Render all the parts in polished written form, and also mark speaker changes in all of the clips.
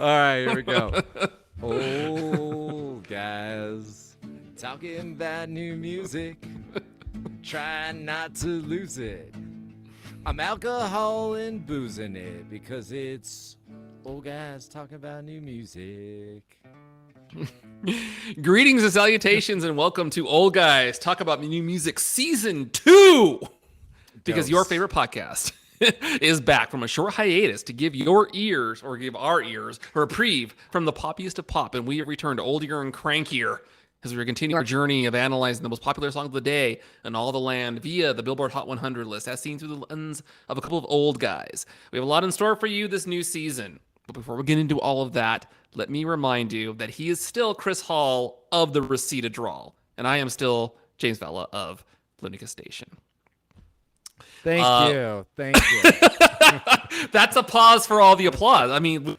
Speaker 1: All right, here we go. Old guys talking about new music. Try not to lose it. I'm alcohol and boozing it because it's old guys talking about new music.
Speaker 2: Greetings and salutations, and welcome to Old Guys Talk About New Music Season 2. Because your favorite podcast is back from a short hiatus to give your ears, or give our ears, a reprieve from the poppiest of pop, and we have returned older and crankier as we continue our journey of analyzing the most popular song of the day in all the land via the Billboard Hot 100 list, as seen through the lens of a couple of old guys. We have a lot in store for you this new season, but before we get into all of that, let me remind you that he is still Chris Hall of the Reseda Drawl, and I am still James Vella of Lunica Station.
Speaker 1: Thank you.
Speaker 2: That's a pause for all the applause. I mean,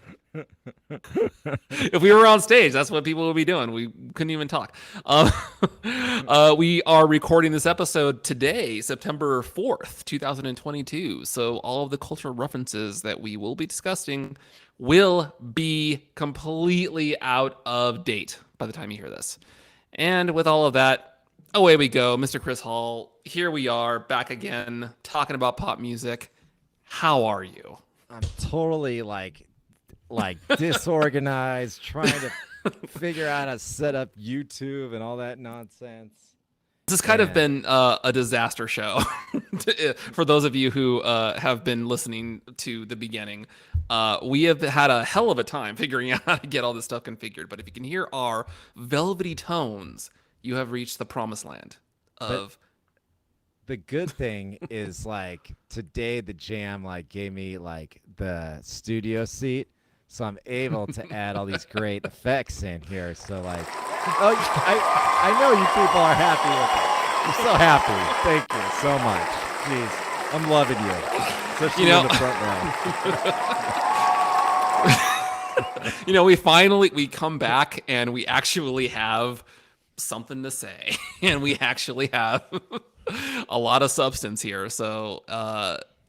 Speaker 2: if we were on stage, that's what people would be doing. We couldn't even talk. We are recording this episode today, September 4th, 2022. So all of the cultural references that we will be discussing will be completely out of date by the time you hear this. And with all of that, away we go, Mr. Chris Hall. Here we are back again, talking about pop music. How are you?
Speaker 1: I'm totally like disorganized, trying to figure out how to set up YouTube and all that nonsense.
Speaker 2: This has kind of been a disaster show for those of you who have been listening to the beginning. We have had a hell of a time figuring out how to get all this stuff configured. But if you can hear our velvety tones, you have reached the promised land of.
Speaker 1: The good thing is, like, today the jam gave me the studio seat, so I'm able to add all these great effects in here. So I know you people are happy with it. I'm so happy. Thank you so much. Jeez, I'm loving you, especially in the front row.
Speaker 2: We come back and we actually have something to say, and we actually have a lot of substance here. So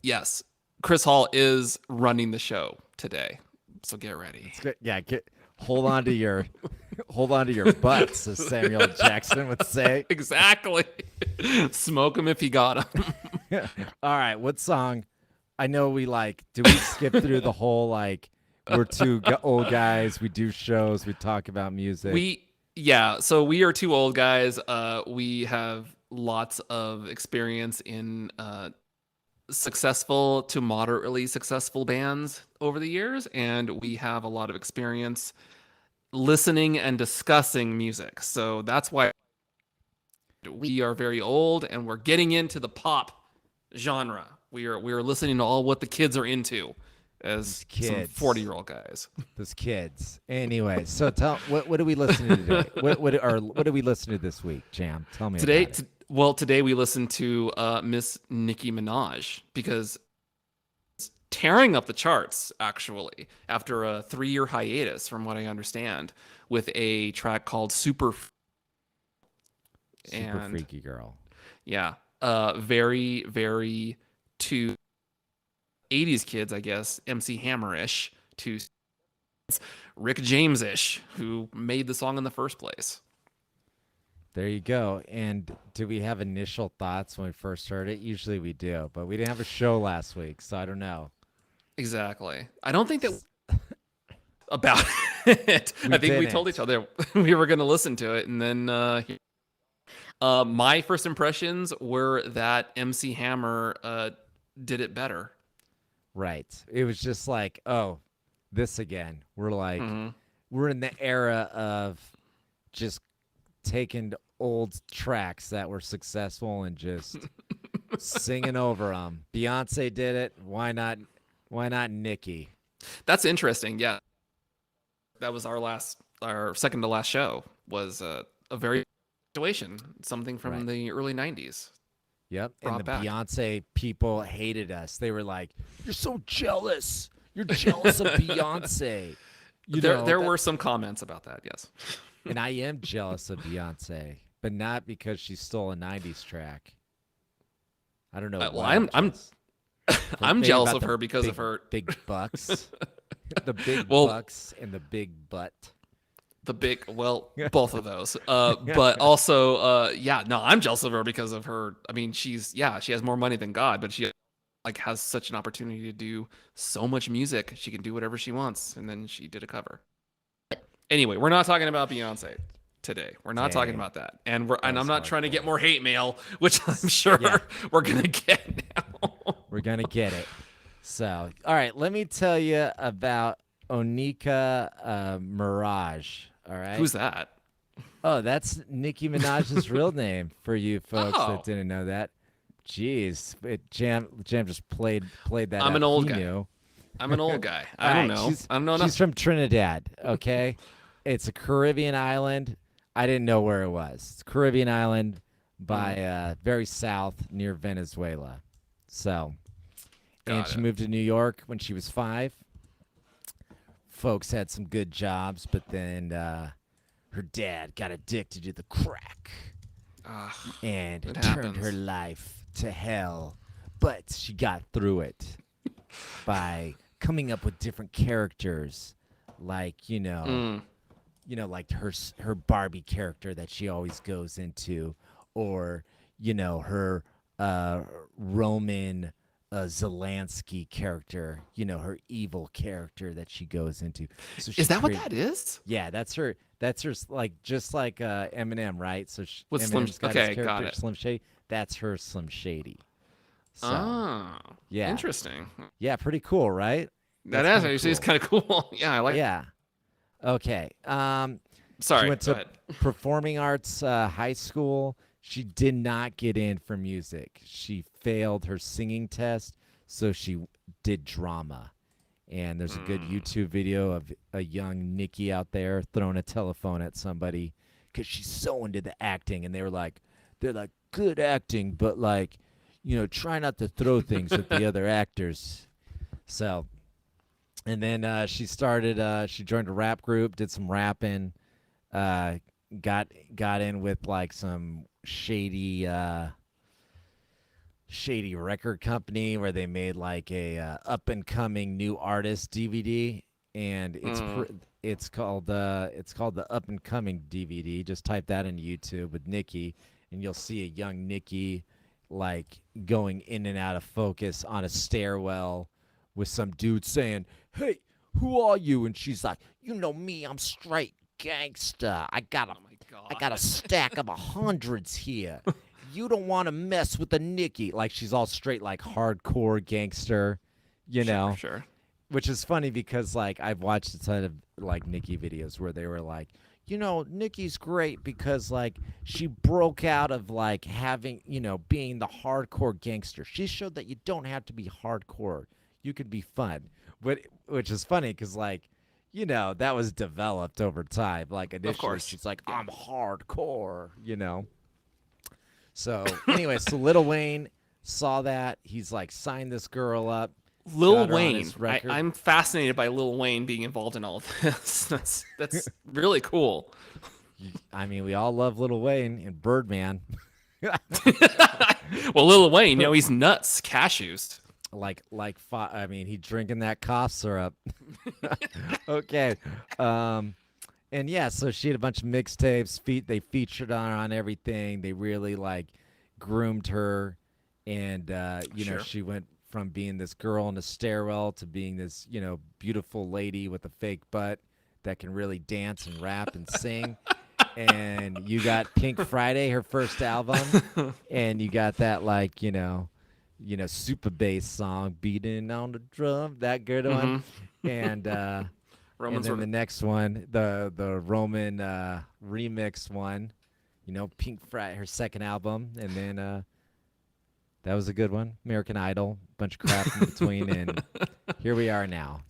Speaker 2: yes, Chris Hall is running the show today, so get ready.
Speaker 1: Yeah, hold on to your butts, as Samuel Jackson would say.
Speaker 2: Exactly. Smoke him if you got him.
Speaker 1: All right, what song? I know we do we skip through the whole we're two old guys, we do shows, we talk about music?
Speaker 2: So we are two old guys. We have lots of experience in successful to moderately successful bands over the years, and we have a lot of experience listening and discussing music. So that's why we are very old, and we're getting into the pop genre. We are listening to all what the kids are into as some 40-year-old guys.
Speaker 1: Those kids. Anyway, so what are we listening to today? What are we listening to this week, Jam? Tell me
Speaker 2: today.
Speaker 1: About it.
Speaker 2: Well, today we listened to Miss Nicki Minaj, because it's tearing up the charts, actually, after a 3-year hiatus, from what I understand, with a track called Super
Speaker 1: Freaky Girl.
Speaker 2: Yeah. Very, very to 80s kids, I guess, MC Hammer-ish, to Rick James-ish, who made the song in the first place.
Speaker 1: There you go. And do we have initial thoughts when we first heard it? Usually we do, but we didn't have a show last week, so I don't know.
Speaker 2: Exactly. I don't think that about it. I think we told each other we were going to listen to it, and then my first impressions were that MC Hammer did it better.
Speaker 1: Right. It was just this again. We're we're in the era of just taking old tracks that were successful and just singing over them. Beyonce did it. Why not Nicki?
Speaker 2: That's interesting. Yeah. That was our second to last show, was a very situation, something from the early 90s.
Speaker 1: Yep. And the Beyonce people hated us. They were like, "You're so jealous. You're jealous of Beyonce."
Speaker 2: There were some comments about that, yes.
Speaker 1: And I am jealous of Beyonce, but not because she stole a 90s track. I don't know.
Speaker 2: I'm jealous of her because of her
Speaker 1: big bucks. The big
Speaker 2: Well,
Speaker 1: bucks and the big butt.
Speaker 2: both of those. But also, yeah, no, I'm jealous of her because of her. I mean, she has more money than God, but she like has such an opportunity to do so much music. She can do whatever she wants, and then she did a cover. Anyway, we're not talking about Beyonce today. We're not talking
Speaker 1: Dang,
Speaker 2: about that. And
Speaker 1: that
Speaker 2: I'm
Speaker 1: was
Speaker 2: not trying to get
Speaker 1: hardcore.
Speaker 2: more hate mail, which I'm sure
Speaker 1: Yeah,
Speaker 2: we're gonna get now.
Speaker 1: we're gonna get it. So, all right, let me tell you about Onika Mirage. All right.
Speaker 2: Who's that?
Speaker 1: Oh, that's Nicki Minaj's real name for you folks that
Speaker 2: Oh,
Speaker 1: didn't know that. Jeez, Jam just played that
Speaker 2: I'm
Speaker 1: out.
Speaker 2: an old
Speaker 1: He
Speaker 2: guy.
Speaker 1: knew.
Speaker 2: I'm an old guy.
Speaker 1: All
Speaker 2: I don't
Speaker 1: right,
Speaker 2: know. I don't know
Speaker 1: she's
Speaker 2: enough.
Speaker 1: from Trinidad. Okay, it's a Caribbean island. I didn't know where it was. It's a Caribbean island by very south near Venezuela. So, and
Speaker 2: Got
Speaker 1: she
Speaker 2: it.
Speaker 1: moved to New York when she was 5. Folks had some good jobs, but then her dad got addicted to the crack
Speaker 2: Ah,
Speaker 1: and
Speaker 2: it
Speaker 1: turned her
Speaker 2: happens.
Speaker 1: life to hell. But she got through it by coming up with different characters, like
Speaker 2: Mm,
Speaker 1: like her Barbie character that she always goes into, or her Roman Zelensky character, her evil character that she goes into. So she
Speaker 2: is that what
Speaker 1: created.
Speaker 2: that is?
Speaker 1: Yeah, that's her. That's her. Like just like Eminem, right? So
Speaker 2: With Slim?
Speaker 1: Eminem's got his
Speaker 2: Okay, got
Speaker 1: character
Speaker 2: it.
Speaker 1: Slim Shady. That's her Slim Shady. So
Speaker 2: Oh,
Speaker 1: yeah,
Speaker 2: interesting.
Speaker 1: yeah, pretty cool, right?
Speaker 2: That
Speaker 1: That's kind of
Speaker 2: actually is
Speaker 1: cool.
Speaker 2: kind of cool. Yeah, I like.
Speaker 1: Yeah. Okay. She
Speaker 2: Sorry,
Speaker 1: went
Speaker 2: go
Speaker 1: to
Speaker 2: ahead.
Speaker 1: performing arts high school. She did not get in for music. She failed her singing test, so she did drama. And there's a good
Speaker 2: Mm.
Speaker 1: YouTube video of a young Nikki out there throwing a telephone at somebody because she's so into the acting. And they're like, good acting, but like, try not to throw things at the other actors. So, and then she joined a rap group, did some rapping, uh, got in with like some shady record company where they made like a up and coming new artist DVD, and
Speaker 2: Mm.
Speaker 1: it's called the up and coming DVD. Just type that into YouTube with Nikki, and you'll see a young Nikki like going in and out of focus on a stairwell with some dude saying, "Hey, who are you?" And she's like, "You know me, I'm straight gangsta.
Speaker 2: Oh my
Speaker 1: I got a
Speaker 2: god.
Speaker 1: stack of hundreds here. You don't want to mess with a Nikki." Like she's all straight, like hardcore gangster, you
Speaker 2: Sure,
Speaker 1: know.
Speaker 2: sure.
Speaker 1: Which is funny because like I've watched a ton of like Nikki videos where they were like, Nikki's great because like she broke out of like having, being the hardcore gangster. She showed that you don't have to be hardcore. You could be fun. But which is funny because like that was developed over time. Like
Speaker 2: Of
Speaker 1: initially,
Speaker 2: course.
Speaker 1: she's like,
Speaker 2: Yeah.
Speaker 1: "I'm hardcore." So anyway, so Lil Wayne saw that. He's like, signed this girl up,
Speaker 2: Lil
Speaker 1: got her on
Speaker 2: Wayne.
Speaker 1: his record.
Speaker 2: I'm fascinated by Lil Wayne being involved in all of this. That's really cool.
Speaker 1: I mean, we all love Lil Wayne and Birdman.
Speaker 2: Well, Lil Wayne, he's nuts. Cashews.
Speaker 1: I mean, he drinking that cough syrup. Okay. And yeah, so she had a bunch of mixtapes. They featured on everything. They really like groomed her, and
Speaker 2: Sure.
Speaker 1: she went from being this girl in a stairwell to being this beautiful lady with a fake butt that can really dance and rap and sing. And you got Pink Friday, her first album, and you got that like super bass song, beating on the drum, that good one,
Speaker 2: Mm-hmm.
Speaker 1: and. And
Speaker 2: Roman's
Speaker 1: then the next one, the Roman remix one, Pink Friday, her second album, and then that was a good one. American Idol, bunch of crap in between, and here we are now.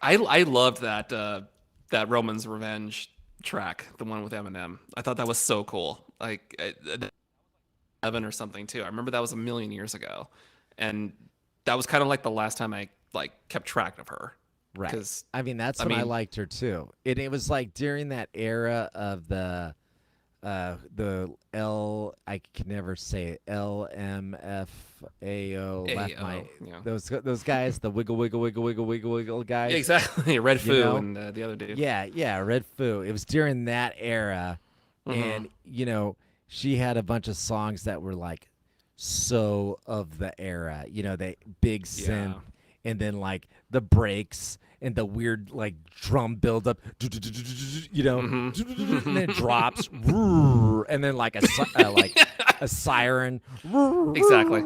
Speaker 2: I loved that Roman's Revenge track, the one with Eminem. I thought that was so cool. Like 11 or something too. I remember that was a million years ago, and that was kind of like the last time I like kept track of her.
Speaker 1: Right.
Speaker 2: Because
Speaker 1: I mean, that's
Speaker 2: I
Speaker 1: when I
Speaker 2: mean,
Speaker 1: liked her too. It was like during that era of the the L, I can never say it, LMFAO, left my,
Speaker 2: Yeah.
Speaker 1: those guys, the wiggle wiggle wiggle wiggle wiggle wiggle
Speaker 2: Yeah,
Speaker 1: guys,
Speaker 2: exactly. Red
Speaker 1: you
Speaker 2: Foo
Speaker 1: know?
Speaker 2: and the other dude.
Speaker 1: Yeah, Red Foo. It was during that era,
Speaker 2: Mm-hmm.
Speaker 1: and she had a bunch of songs that were like so of the era. They big
Speaker 2: Yeah.
Speaker 1: synth, and then like the breaks and the weird like drum buildup, and then it drops, and then like like a siren,
Speaker 2: Exactly.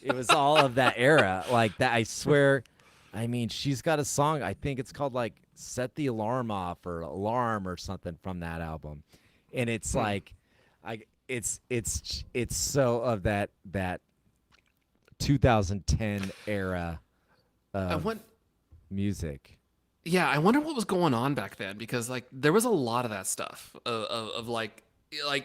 Speaker 1: it was all of that era like that. I swear. I mean, she's got a song. I think it's called like "Set the Alarm Off" or "Alarm" or something from that album, and it's
Speaker 2: Hmm.
Speaker 1: like, it's so of that 2010 era
Speaker 2: I
Speaker 1: of
Speaker 2: want.
Speaker 1: music.
Speaker 2: Yeah, I wonder what was going on back then because like there was a lot of that stuff of like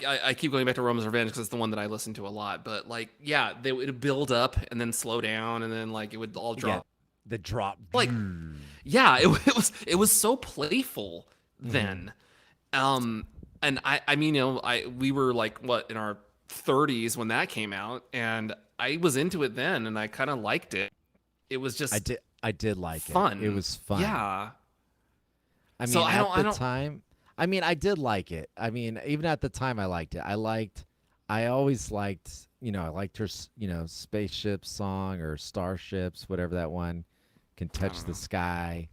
Speaker 2: I keep going back to Roman's Revenge because it's the one that I listen to a lot. But like yeah, they would build up and then slow down and then like it would all
Speaker 1: Yeah,
Speaker 2: drop.
Speaker 1: the drop.
Speaker 2: Like yeah, it was so playful
Speaker 1: Mhm.
Speaker 2: then. And I mean we were like what in our 30s when that came out and I was into it then and I kind of liked it. It was
Speaker 1: I
Speaker 2: just
Speaker 1: did. I did like it. It
Speaker 2: fun.
Speaker 1: was fun.
Speaker 2: Yeah.
Speaker 1: I
Speaker 2: So
Speaker 1: mean,
Speaker 2: I
Speaker 1: at
Speaker 2: don't I
Speaker 1: the
Speaker 2: don't
Speaker 1: time, I mean, I did like it. I mean, even at the time, I liked it. I always liked, I liked her, spaceship song or starships, whatever that one, can
Speaker 2: I
Speaker 1: touch
Speaker 2: don't
Speaker 1: the
Speaker 2: know.
Speaker 1: sky,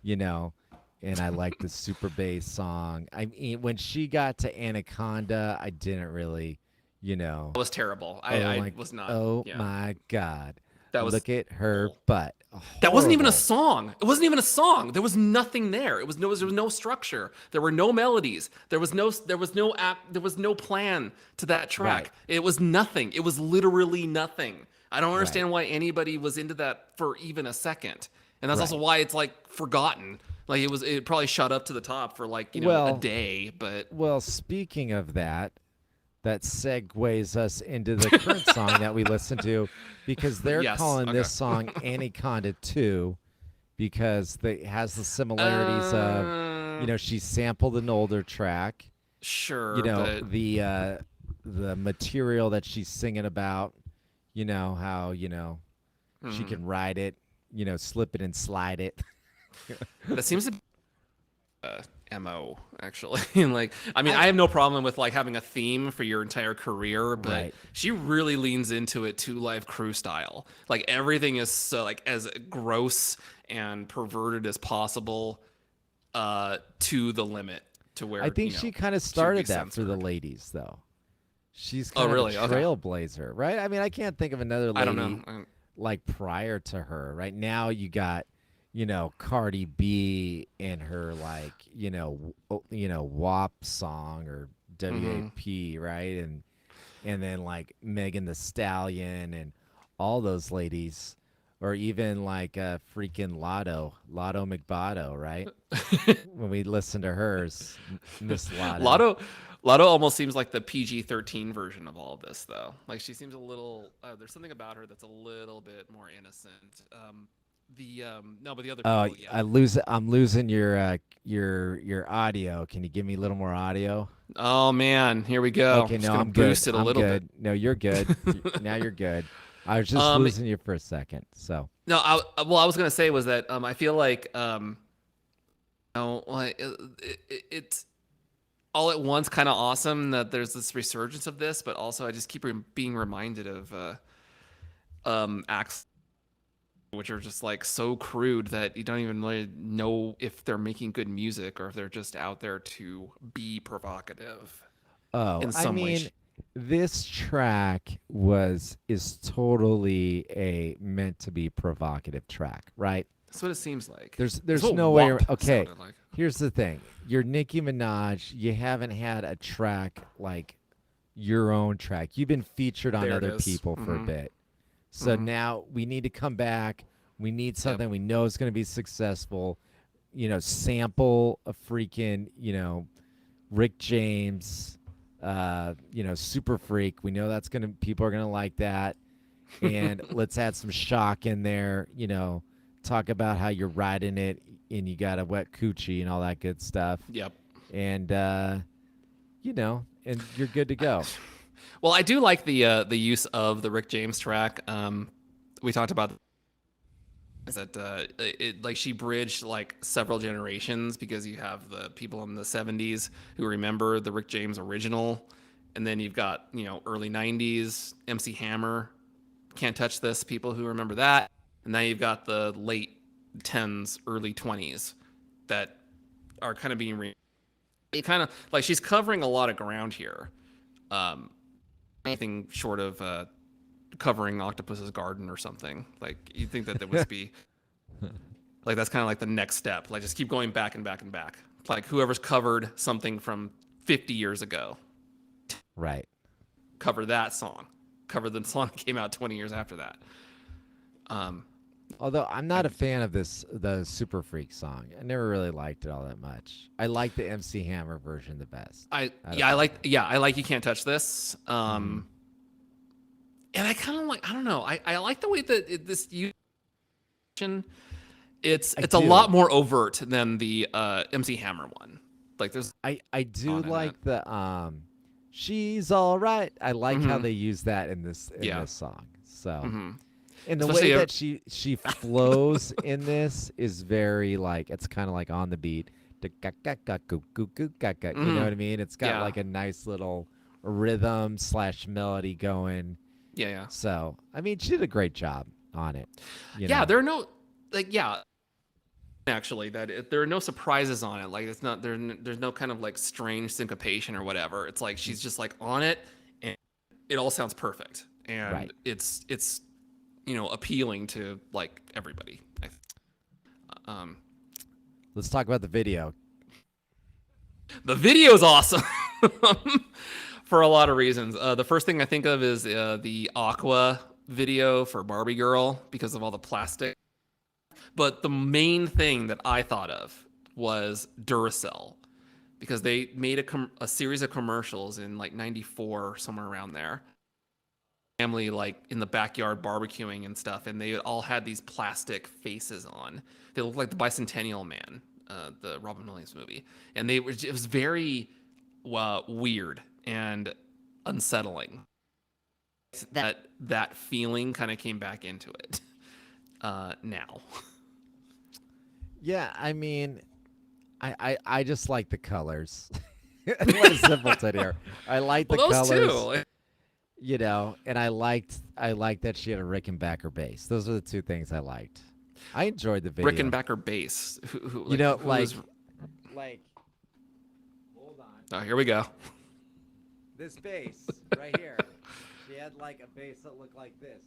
Speaker 1: you know, and I liked the super bass song. I mean, when she got to Anaconda, I didn't really, you know,
Speaker 2: That was terrible.
Speaker 1: oh
Speaker 2: I
Speaker 1: my,
Speaker 2: was not.
Speaker 1: oh
Speaker 2: Yeah,
Speaker 1: my God,
Speaker 2: that was
Speaker 1: look at her
Speaker 2: awful.
Speaker 1: butt,
Speaker 2: That wasn't even a
Speaker 1: horrible.
Speaker 2: song. It wasn't even a song. There was nothing there. There was no structure. There were no melodies. There was no plan to that
Speaker 1: Right,
Speaker 2: track. It was nothing. It was literally nothing. I don't
Speaker 1: right,
Speaker 2: understand why anybody was into that for even a second. And that's also
Speaker 1: right.
Speaker 2: why it's like forgotten. Like it probably shot up to the top for like, a
Speaker 1: Well,
Speaker 2: day, but
Speaker 1: Well, speaking of that, that segues us into the current song that we listen to because they're
Speaker 2: yes.
Speaker 1: calling
Speaker 2: Okay.
Speaker 1: this song Anaconda 2 because it has the similarities of,
Speaker 2: Uh,
Speaker 1: she sampled an older track,
Speaker 2: sure, but
Speaker 1: the material that she's singing about, how, she
Speaker 2: mhm.
Speaker 1: can ride it, slip it and slide it.
Speaker 2: That seems to mo actually. And like I mean
Speaker 1: I
Speaker 2: I have no problem with like having a theme for your entire career, but
Speaker 1: Right.
Speaker 2: she really leans into it Two Live Crew style. Like everything is so like as gross and perverted as possible to the limit to
Speaker 1: I
Speaker 2: where
Speaker 1: think she kind of
Speaker 2: she would be
Speaker 1: started that for the
Speaker 2: censored.
Speaker 1: ladies though. She's
Speaker 2: Oh
Speaker 1: kind of a
Speaker 2: really? Okay.
Speaker 1: trailblazer, right? I mean, I can't think of another
Speaker 2: I don't know.
Speaker 1: lady like prior to her. Right now, you got, Cardi B and her like, WAP song or
Speaker 2: Mm-hmm.
Speaker 1: WAP, right? And then like Megan the Stallion and all those ladies, or even like freaking Lotto McBotto, right? When we listen to hers, Miss Lotto.
Speaker 2: Lotto Lotto almost seems like the PG-13 version of all of this, though. Like she seems a little. There's something about her that's a little bit more innocent. The no, but the other
Speaker 1: Oh,
Speaker 2: people, yeah.
Speaker 1: I'm losing your audio. Can you give me a little more audio?
Speaker 2: Oh man, here we go.
Speaker 1: Okay,
Speaker 2: Just
Speaker 1: no,
Speaker 2: gonna
Speaker 1: I'm good.
Speaker 2: boost it a
Speaker 1: I'm
Speaker 2: little bit.
Speaker 1: good. No, you're good. Now you're good. I was just
Speaker 2: Um,
Speaker 1: losing you for a second. So,
Speaker 2: no, well, I was gonna say was that I feel like no, like it's all at once kind of awesome that there's this resurgence of this, but also I just keep being reminded of acts which are just like so crude that you don't even really know if they're making good music or if they're just out there to be provocative
Speaker 1: oh,
Speaker 2: in
Speaker 1: I
Speaker 2: some way.
Speaker 1: mean, this track is totally a meant to be provocative track, right?
Speaker 2: That's what it seems like. That's
Speaker 1: There's
Speaker 2: what
Speaker 1: no way.
Speaker 2: WAP
Speaker 1: Okay,
Speaker 2: sounded like.
Speaker 1: here's the thing. You're Nicki Minaj. You haven't had a track like your own track. You've been featured on
Speaker 2: There it
Speaker 1: other
Speaker 2: is.
Speaker 1: people for a
Speaker 2: Mm-hmm.
Speaker 1: bit. So
Speaker 2: Mm-hmm.
Speaker 1: now we need to come back. We need
Speaker 2: Yep.
Speaker 1: something we know is going to be successful. Sample a freaking, Rick James, Super Freak. We know that's going to, people are going to like that. And let's add some shock in there, talk about how you're riding it and you got a wet coochie and all that good stuff.
Speaker 2: Yep.
Speaker 1: And and you're good to go.
Speaker 2: Well, I do like the use of the Rick James track. We talked about that like she bridged like several generations because you have the people in the 70s who remember the Rick James original, and then you've got early 90s MC Hammer, Can't Touch This, people who remember that, and now you've got the late 10s, early 20s that are kind of being it kind of like she's covering a lot of ground here. Anything short of covering Octopus's Garden or something. Like you'd think that would be like that's kind of like the next step. Like just keep going back and back and back. Like whoever's covered something from 50 years ago,
Speaker 1: Right.
Speaker 2: cover that song. Cover the song that came out 20 years after that.
Speaker 1: Although I'm not a fan of the Super Freak song. I never really liked it all that much. I like the MC Hammer version the best.
Speaker 2: I like You Can't Touch This. And I kind of like, I don't know. I like the way that this it's a lot more overt than the MC Hammer one. Like there's
Speaker 1: I do like the she's all right. I like how they use that in this song. So and the
Speaker 2: Especially
Speaker 1: way that she flows in this is very like it's kind of like on the beat. You know what I mean? It's got like a nice little rhythm / melody going.
Speaker 2: Yeah.
Speaker 1: So I mean, she did a great job on it.
Speaker 2: There are no actually there are no surprises on it. Like it's not there's no kind of like strange syncopation or whatever. It's like she's just like on it, and it all sounds perfect, and it's appealing to like everybody.
Speaker 1: Let's talk about the video.
Speaker 2: The video is awesome for a lot of reasons. The first thing I think of is the Aqua video for Barbie Girl because of all the plastic. But the main thing that I thought of was Duracell because they made a series of commercials in like 94 somewhere around there. Family like in the backyard barbecuing and stuff, and they all had these plastic faces on. They looked like the Bicentennial Man, the Robin Williams movie, and it was very weird and unsettling. That feeling kind of came back into it now.
Speaker 1: Yeah, I mean, I just like the colors. What a simpleton here. I like the
Speaker 2: those
Speaker 1: colors.
Speaker 2: Too.
Speaker 1: And I liked that she had a Rickenbacker bass. Those are the two things I liked. I enjoyed the video.
Speaker 2: Rickenbacker bass. Who
Speaker 1: hold on.
Speaker 2: Oh, here we go.
Speaker 1: This bass right here. She had like a bass that looked like this.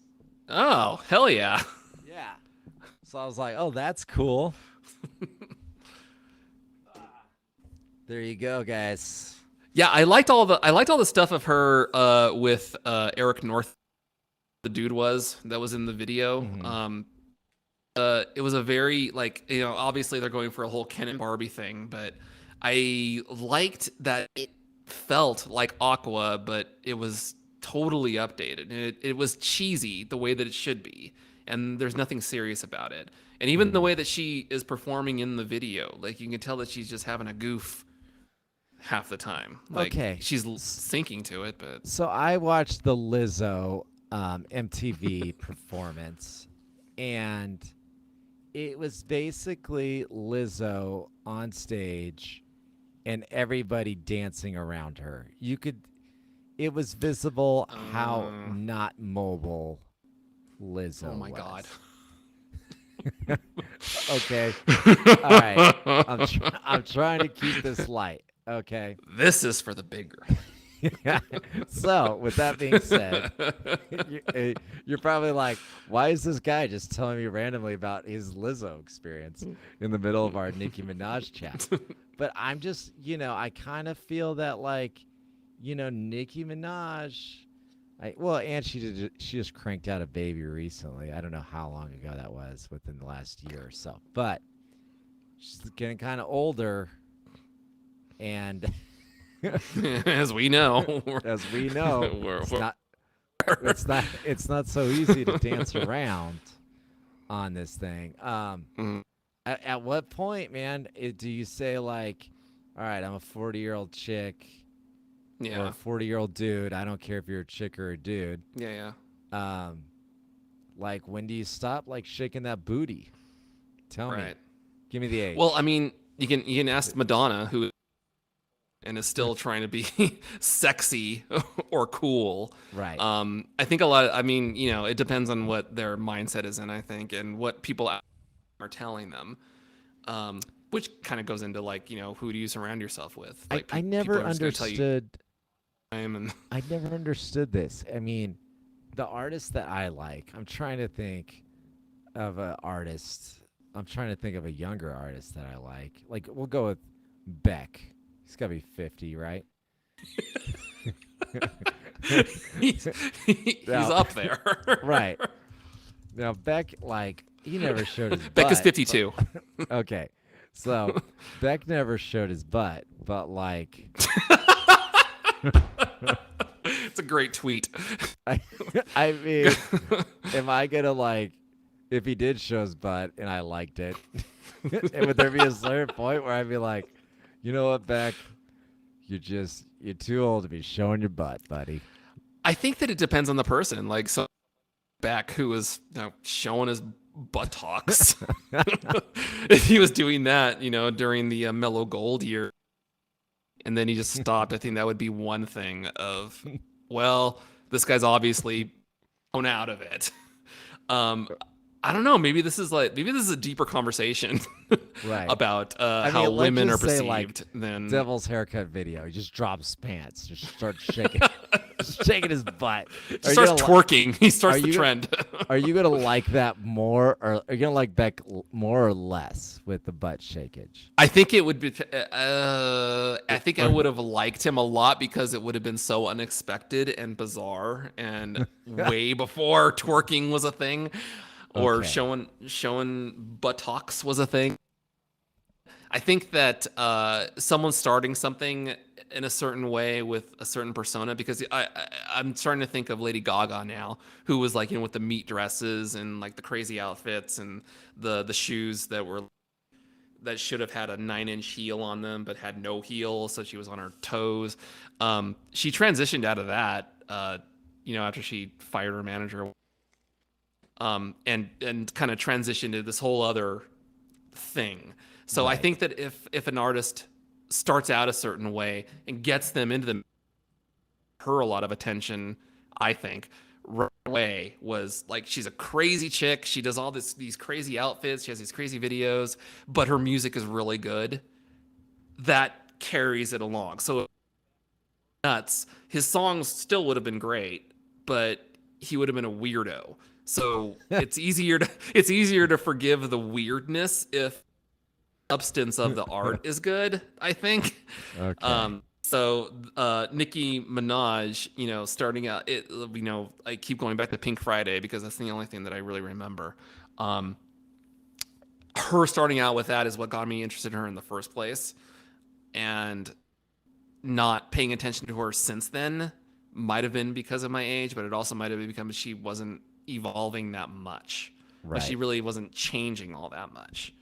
Speaker 2: Oh, hell yeah.
Speaker 1: Yeah. So I was like, oh, that's cool. There you go, guys.
Speaker 2: Yeah, I liked all the stuff of her with Eric North, the dude that was in the video.
Speaker 1: Mm-hmm.
Speaker 2: It was a very obviously they're going for a whole Ken and Barbie thing, but I liked that it felt like Aqua, but it was totally updated. It was cheesy the way that it should be, and there's nothing serious about it. And even the way that she is performing in the video, like you can tell that she's just having a goof half the time. Like she's sinking to it, but
Speaker 1: so I watched the Lizzo MTV performance, and it was basically Lizzo on stage and everybody dancing around her. It was visible how not mobile Lizzo was.
Speaker 2: Oh my God.
Speaker 1: Okay. All right. I'm trying to keep this light. Okay.
Speaker 2: This is for the bigger.
Speaker 1: So, with that being said, you're probably like, why is this guy just telling me randomly about his Lizzo experience in the middle of our Nicki Minaj chat? But I'm just, I kind of feel that Nicki Minaj, and she just cranked out a baby recently. I don't know how long ago that was, within the last year or so. But she's getting kind of older, and
Speaker 2: as we know,
Speaker 1: it's not so easy to dance around on this thing. At what point, man, do you say like, all right, I'm a 40-year-old chick,
Speaker 2: Yeah.
Speaker 1: a 40-year-old dude. I don't care if you're a chick or a dude.
Speaker 2: Yeah.
Speaker 1: Um, like, when do you stop like shaking that booty? Tell me.
Speaker 2: Right.
Speaker 1: Give me the
Speaker 2: Well,
Speaker 1: age.
Speaker 2: I mean, you can ask Madonna, who and is still trying to be sexy or cool.
Speaker 1: Right.
Speaker 2: I think a lot. I mean, it depends on what their mindset is in. I think, and what people are telling them, which kind of goes into like, who do you surround yourself with? Like
Speaker 1: I
Speaker 2: people
Speaker 1: never
Speaker 2: are just going to tell you
Speaker 1: understood.
Speaker 2: time and
Speaker 1: I never understood this. I mean, the artist that I like. I'm trying to think of an artist. I'm trying to think of a younger artist that I like. Like, we'll go with Beck. He's got to be 50, right?
Speaker 2: he's, he's
Speaker 1: Now,
Speaker 2: up there.
Speaker 1: right. Now, Beck, like, he never showed his butt.
Speaker 2: Beck is 52.
Speaker 1: Okay. So, Beck never showed his butt, but, like,
Speaker 2: It's a great tweet.
Speaker 1: I mean, am I going to, like, if he did show his butt and I liked it, would there be a certain point where I'd be like, you know what, Beck? You're too old to be showing your butt, buddy.
Speaker 2: I think that it depends on the person. Like, so Beck, who was showing his buttocks, if he was doing that, during the Mellow Gold year, and then he just stopped, I think that would be one thing of, well, this guy's obviously blown out of it. I don't know. Maybe this is a deeper conversation,
Speaker 1: Right.
Speaker 2: about
Speaker 1: I mean,
Speaker 2: how
Speaker 1: let's
Speaker 2: women are
Speaker 1: just say,
Speaker 2: perceived.
Speaker 1: like,
Speaker 2: Than
Speaker 1: Devil's haircut video. He just drops pants. Just starts shaking, just shaking his butt.
Speaker 2: He starts twerking. He starts the
Speaker 1: you
Speaker 2: trend.
Speaker 1: Are you gonna like that more, or are you gonna like Beck more or less with the butt shakage?
Speaker 2: I think it would be. I think I would have liked him a lot because it would have been so unexpected and bizarre, and way before twerking was a thing, or
Speaker 1: Okay.
Speaker 2: showing buttocks was a thing. I think that someone starting something in a certain way with a certain persona, because I'm starting to think of Lady Gaga now, who was like, with the meat dresses and like the crazy outfits and the shoes that should have had a 9-inch heel on them but had no heel, so she was on her toes. She transitioned out of that, after she fired her manager, and kind of transitioned to this whole other thing. So I
Speaker 1: Right.
Speaker 2: think that if an artist starts out a certain way and gets them into her a lot of attention, I think right away was like, she's a crazy chick. She does all these crazy outfits. She has these crazy videos, but her music is really good. That carries it along. So nuts. His songs still would have been great, but he would have been a weirdo. So it's easier to forgive the weirdness if substance of the art is good, I think.
Speaker 1: Okay.
Speaker 2: So Nicki Minaj, starting out, I keep going back to Pink Friday because that's the only thing that I really remember. Her starting out with that is what got me interested in her in the first place, and not paying attention to her since then might have been because of my age, but it also might have been because she wasn't evolving that much. Like, she
Speaker 1: Right.
Speaker 2: really wasn't changing all that much,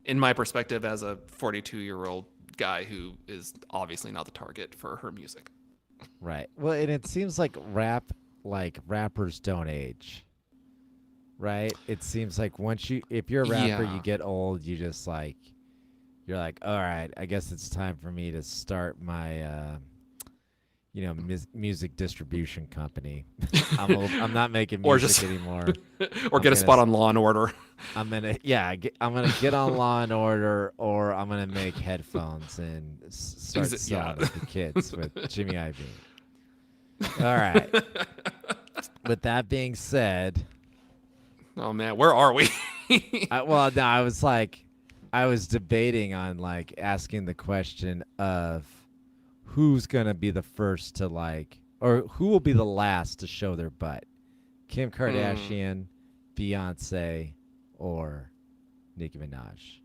Speaker 2: in my perspective as a 42-year-old guy who is obviously not the target for her music.
Speaker 1: Right. Well, and it seems like rappers don't age. Right? It seems like if you're a rapper, you
Speaker 2: Yeah.
Speaker 1: get old, you're like, all right, I guess it's time for me to start my, music distribution company. I'm old. I'm not making
Speaker 2: Or
Speaker 1: music
Speaker 2: just
Speaker 1: anymore.
Speaker 2: or
Speaker 1: I'm
Speaker 2: get a
Speaker 1: gonna,
Speaker 2: spot on Law and Order.
Speaker 1: I'm gonna get on Law and Order, or I'm gonna make headphones and start
Speaker 2: Yeah.
Speaker 1: selling it to kids with Jimmy Iovine. All right. With that being said,
Speaker 2: Oh man, where are we?
Speaker 1: no, I was debating on like asking the question of who's gonna be the first to like, or who will be the last to show their butt, Kim
Speaker 2: Hmm.
Speaker 1: Kardashian, Beyonce, or Nicki Minaj.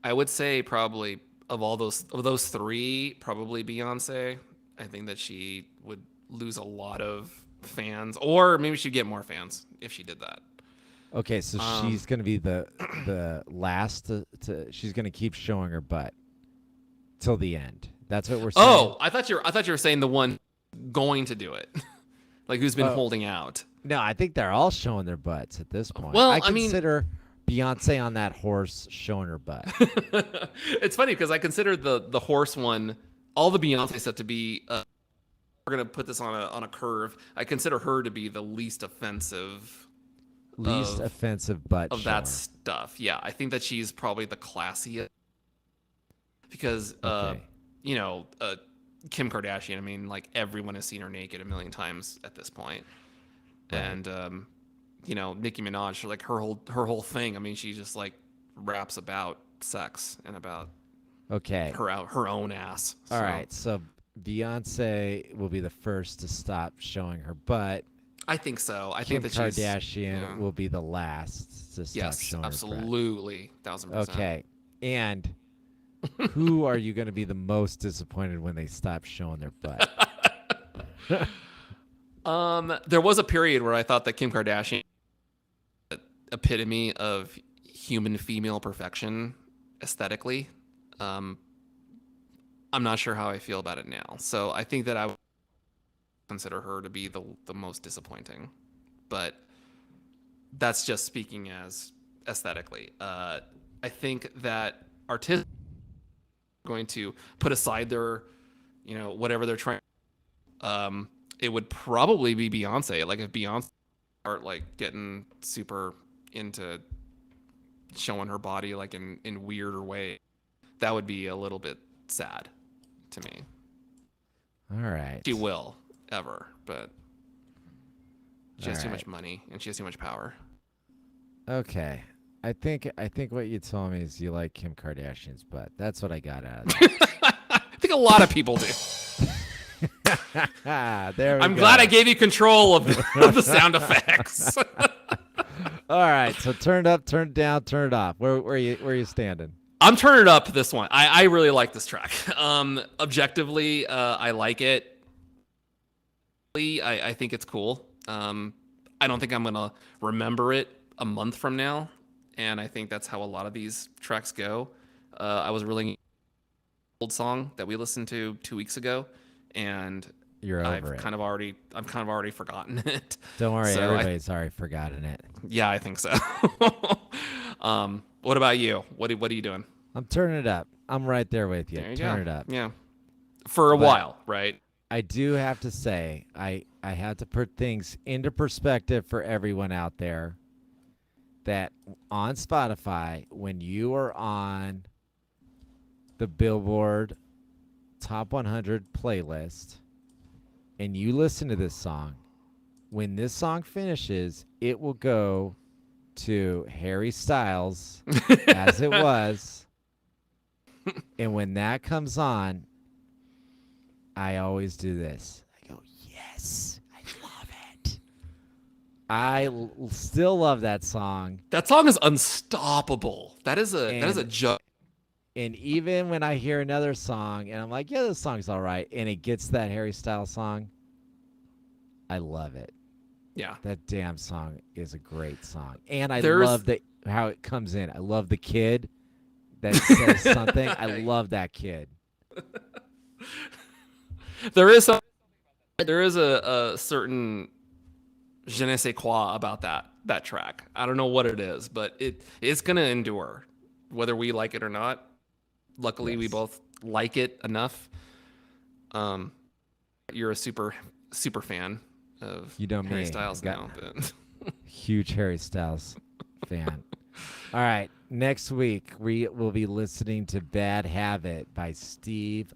Speaker 2: I would say probably of those three, probably Beyonce. I think that she would lose a lot of fans, or maybe she'd get more fans if she did that.
Speaker 1: Okay, so
Speaker 2: Um,
Speaker 1: she's gonna be the last to she's gonna keep showing her butt till the end. That's what we're saying.
Speaker 2: Oh, I thought you were saying the one going to do it, like who's been holding out.
Speaker 1: No, I think they're all showing their butts at this point.
Speaker 2: Well,
Speaker 1: I consider Beyonce on that horse showing her butt.
Speaker 2: It's funny because I consider the horse one, all the Beyonce stuff to be. We're gonna put this on a curve. I consider her to be the least offensive.
Speaker 1: Offensive butt
Speaker 2: of that stuff. Yeah, I think that she's probably the classiest because Kim Kardashian. I mean, like everyone has seen her naked a million times at this point. Right. And Nicki Minaj, like her whole thing. I mean, she just like raps about sex and about her own ass.
Speaker 1: All right, so Beyonce will be the first to stop showing her butt.
Speaker 2: I think so. I
Speaker 1: Kim
Speaker 2: think that
Speaker 1: Kardashian will be the last to stop showing her butt.
Speaker 2: Yes, absolutely, 1,000%.
Speaker 1: Okay, and who are you going to be the most disappointed when they stop showing their butt?
Speaker 2: There was a period where I thought that Kim Kardashian epitome of human female perfection aesthetically. I'm not sure how I feel about it now. So I think that I would consider her to be the most disappointing. But that's just speaking as aesthetically. I think that artists are going to put aside their, whatever they're trying. It would probably be Beyonce. Like if Beyonce start like getting super into showing her body like in weirder ways, that would be a little bit sad to me.
Speaker 1: All right.
Speaker 2: She will ever, but she has too much money and she has too much power.
Speaker 1: Okay. I think what you told me is you like Kim Kardashian's butt. That's what I got out of that.
Speaker 2: I think a lot of people do. I'm glad I gave you control of the sound effects.
Speaker 1: All right, so turn it up, turn it down, turn it off. Where are you standing?
Speaker 2: I'm turning it up this one. I really like this track. Objectively, I like it. I think it's cool. I don't think I'm gonna remember it a month from now, and I think that's how a lot of these tracks go. I was really old song that we listened to 2 weeks ago, and I've kind of already forgotten it.
Speaker 1: Don't worry, everybody's already forgotten it.
Speaker 2: Yeah, I think so. What about you? What are you doing?
Speaker 1: I'm turning it up. I'm right there with you. Turn it up.
Speaker 2: Yeah, for a while, right?
Speaker 1: I do have to say, I have to put things into perspective for everyone out there. That on Spotify, when you are on the Billboard Top 100 playlist and you listen to this song, when this song finishes, it will go to Harry Styles as it was. And when that comes on, I always do this. I go, yes, I love it. I still love that song.
Speaker 2: That song is unstoppable. That is a joke.
Speaker 1: And even when I hear another song and I'm like, yeah, this song's all right, and it gets that Harry Styles song, I love it.
Speaker 2: Yeah.
Speaker 1: That damn song is a great song. And I love how it comes in. I love the kid that says something. I love that kid.
Speaker 2: There is a certain je ne sais quoi about that track. I don't know what it is, but it's going to endure whether we like it or not. Luckily, we both like it enough. You're a super fan of Harry Styles now. But
Speaker 1: huge Harry Styles fan. All right. Next week, we will be listening to Bad Habit by Steve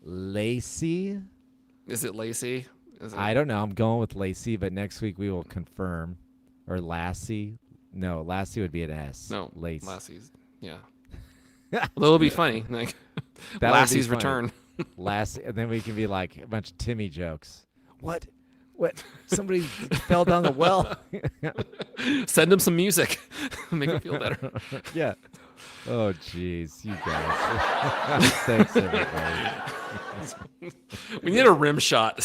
Speaker 1: Lacy.
Speaker 2: Is it Lacy?
Speaker 1: I don't know. I'm going with Lacy, but next week we will confirm. Or Lassie. No, Lassie would be an S.
Speaker 2: No,
Speaker 1: Lacy.
Speaker 2: Lassie's. Yeah. That'll be funny. Like Lassie's return.
Speaker 1: Lassie, and then we can be like a bunch of Timmy jokes. What? Somebody fell down the well.
Speaker 2: Send him some music. Make him feel better.
Speaker 1: Yeah. Oh, jeez, you guys. Thanks, everybody.
Speaker 2: We need a rim shot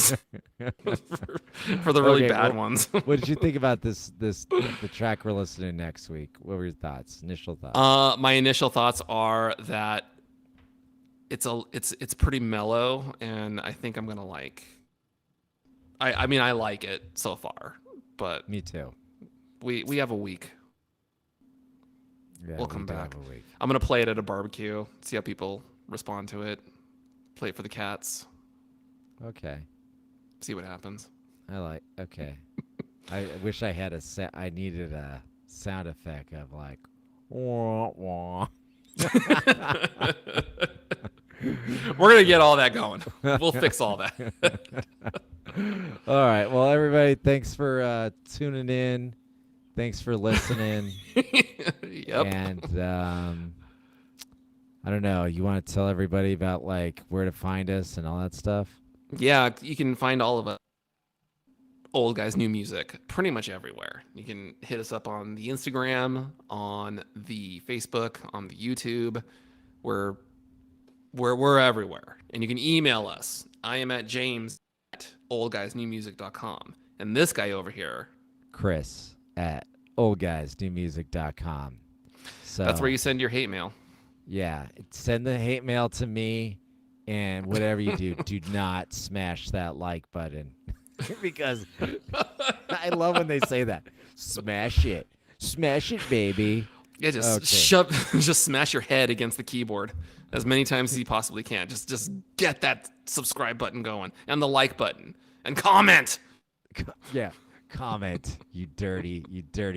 Speaker 2: for the really bad ones.
Speaker 1: What did you think about the track we're listening to next week? What were your thoughts? Initial thoughts?
Speaker 2: My initial thoughts are that it's pretty mellow, and I think I'm gonna like. I mean, I like it so far, but
Speaker 1: Me too.
Speaker 2: we have a week.
Speaker 1: Yeah,
Speaker 2: We'll come
Speaker 1: do
Speaker 2: back.
Speaker 1: have a week.
Speaker 2: I'm gonna play it at a barbecue, see how people respond to it. Play it for the cats,
Speaker 1: Okay.
Speaker 2: see what happens.
Speaker 1: Okay. I wish I had I needed a sound effect of like, wah, wah.
Speaker 2: We're gonna get all that going. We'll fix all that.
Speaker 1: All right. Well, everybody, thanks for tuning in. Thanks for listening.
Speaker 2: Yep.
Speaker 1: And I don't know. You want to tell everybody about like where to find us and all that stuff?
Speaker 2: Yeah, you can find all of it. Old Guys New Music pretty much everywhere. You can hit us up on the Instagram, on the Facebook, on the YouTube. We're everywhere. And you can email us. I am at james@oldguysnewmusic.com. And this guy over here,
Speaker 1: Chris at oldguysnewmusic.com. So
Speaker 2: that's where you send your hate mail.
Speaker 1: Yeah, send the hate mail to me, and whatever you do, do not smash that like button. Because I love when they say that. Smash it, baby.
Speaker 2: Yeah, just just smash your head against the keyboard as many times as you possibly can. Just get that subscribe button going and the like button and comment.
Speaker 1: Yeah, comment, you dirty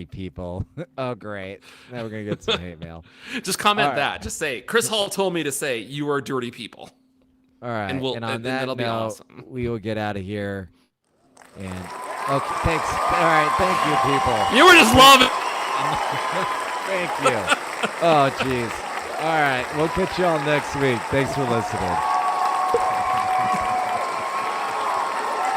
Speaker 1: people. Oh, great. Now we're gonna get some hate mail.
Speaker 2: Just comment
Speaker 1: right.
Speaker 2: that. Just say Chris Hall told me to say you are dirty people.
Speaker 1: All right,
Speaker 2: and
Speaker 1: on that
Speaker 2: that'll
Speaker 1: note,
Speaker 2: be awesome.
Speaker 1: we will get out of here. And okay, thanks. All right, thank you, people.
Speaker 2: You were just loving.
Speaker 1: Thank you. Oh, jeez. All right, we'll catch you all next week. Thanks for listening.